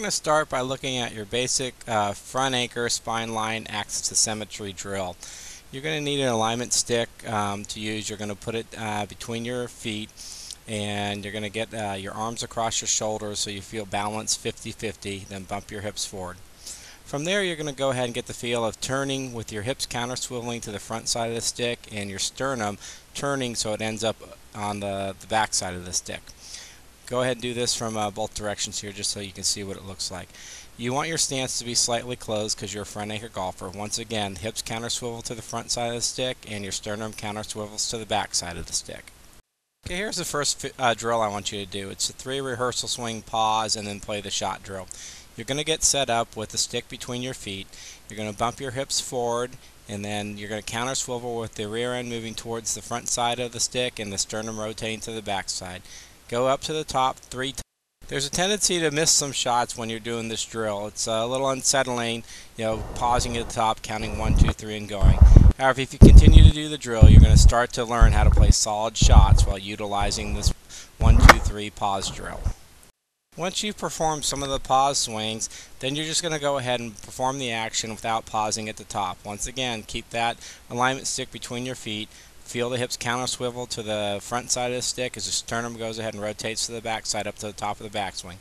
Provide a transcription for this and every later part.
to start by looking at your basic front anchor, spine line, axis to symmetry drill. You're going to need an alignment stick to use. You're going to put it between your feet, and you're going to get your arms across your shoulders so you feel balanced 50-50, then bump your hips forward. From there, you're going to go ahead and get the feel of turning with your hips counter swiveling to the front side of the stick and your sternum turning so it ends up on the back side of the stick. Go ahead and do this from both directions here just so you can see what it looks like. You want your stance to be slightly closed because you're a front anchor golfer. Once again, hips counter swivel to the front side of the stick and your sternum counter swivels to the back side of the stick. Okay, here's the first drill I want you to do. It's a 3 rehearsal swing, pause, and then play the shot drill. You're going to get set up with the stick between your feet. You're going to bump your hips forward, and then you're going to counter swivel with the rear end moving towards the front side of the stick and the sternum rotating to the back side. Go up to the top 3 times. There's a tendency to miss some shots when you're doing this drill. It's a little unsettling, pausing at the top, counting 1, 2, 3, and going. However, if you continue to do the drill, you're going to start to learn how to play solid shots while utilizing this 1, 2, 3 pause drill. Once you've performed some of the pause swings, then you're just going to go ahead and perform the action without pausing at the top. Once again, keep that alignment stick between your feet. Feel the hips counter swivel to the front side of the stick as the sternum goes ahead and rotates to the back side up to the top of the backswing.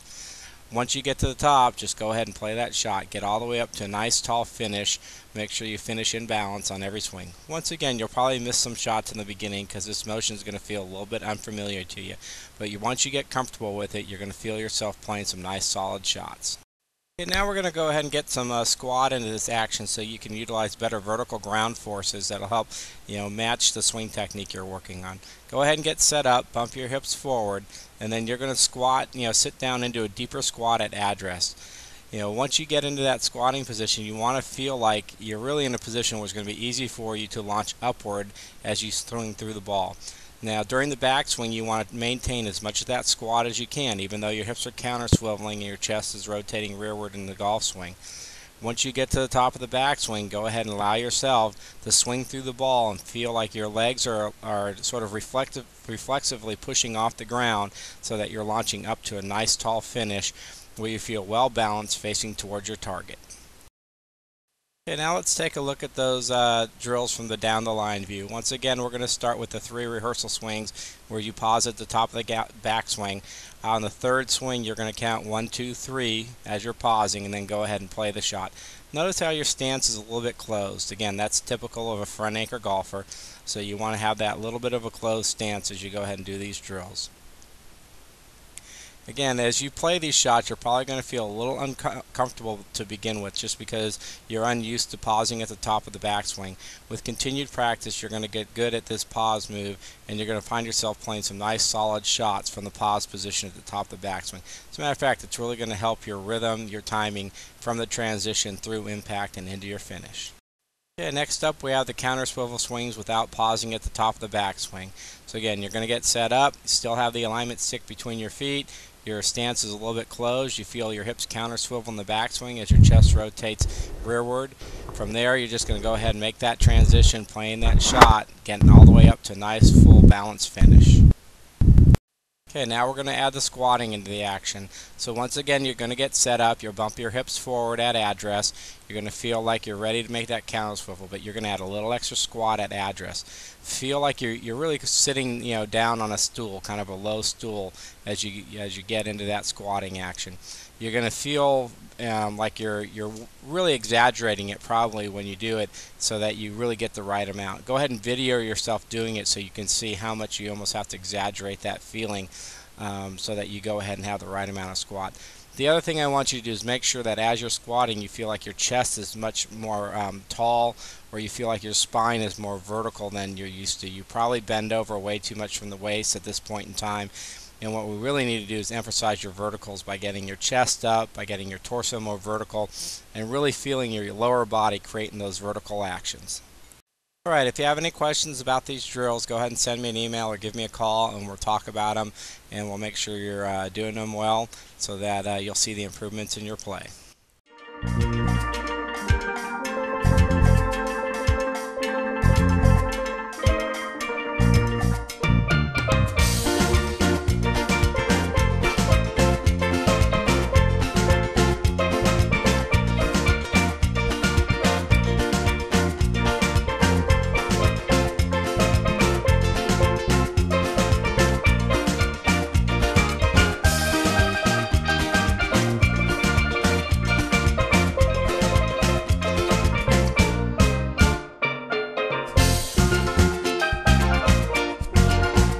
Once you get to the top, just go ahead and play that shot. Get all the way up to a nice tall finish. Make sure you finish in balance on every swing. Once again, you'll probably miss some shots in the beginning because this motion is going to feel a little bit unfamiliar to you. But once you get comfortable with it, you're going to feel yourself playing some nice solid shots. Okay, now we're going to go ahead and get some squat into this action so you can utilize better vertical ground forces that'll help match the swing technique you're working on. Go ahead and get set up, bump your hips forward, and then you're going to squat, sit down into a deeper squat at address. Once you get into that squatting position, you want to feel like you're really in a position where it's going to be easy for you to launch upward as you swing through the ball. Now, during the backswing, you want to maintain as much of that squat as you can, even though your hips are counter swiveling and your chest is rotating rearward in the golf swing. Once you get to the top of the backswing, go ahead and allow yourself to swing through the ball and feel like your legs are sort of reflexively pushing off the ground so that you're launching up to a nice tall finish where you feel well balanced facing towards your target. Okay, now let's take a look at those drills from the down the line view. Once again, we're going to start with the 3 rehearsal swings where you pause at the top of the backswing. On the third swing, you're going to count 1, 2, 3 as you're pausing and then go ahead and play the shot. Notice how your stance is a little bit closed. Again, that's typical of a front anchor golfer, so you want to have that little bit of a closed stance as you go ahead and do these drills. Again, as you play these shots, you're probably going to feel a little uncomfortable to begin with just because you're unused to pausing at the top of the backswing. With continued practice, you're going to get good at this pause move, and you're going to find yourself playing some nice solid shots from the pause position at the top of the backswing. As a matter of fact, it's really going to help your rhythm, your timing from the transition through impact and into your finish. Okay, next up we have the counter swivel swings without pausing at the top of the backswing. So again, you're going to get set up, still have the alignment stick between your feet, your stance is a little bit closed, you feel your hips counter swivel in the backswing as your chest rotates rearward. From there, you're just going to go ahead and make that transition, playing that shot, getting all the way up to a nice full balanced finish. Okay, now we're going to add the squatting into the action. So once again, you're going to get set up, you'll bump your hips forward at address, you're going to feel like you're ready to make that counter swivel, but you're going to add a little extra squat at address. Feel like you're really sitting down on a stool, kind of a low stool as you get into that squatting action. You're going to feel like you're really exaggerating it probably when you do it so that you really get the right amount. Go ahead and video yourself doing it so you can see how much you almost have to exaggerate that feeling so that you go ahead and have the right amount of squat. The other thing I want you to do is make sure that as you're squatting you feel like your chest is much more tall, or you feel like your spine is more vertical than you're used to. You probably bend over way too much from the waist at this point in time. And what we really need to do is emphasize your verticals by getting your chest up, by getting your torso more vertical, and really feeling your lower body creating those vertical actions. Alright, if you have any questions about these drills, go ahead and send me an email or give me a call and we'll talk about them, and we'll make sure you're doing them well so that you'll see the improvements in your play.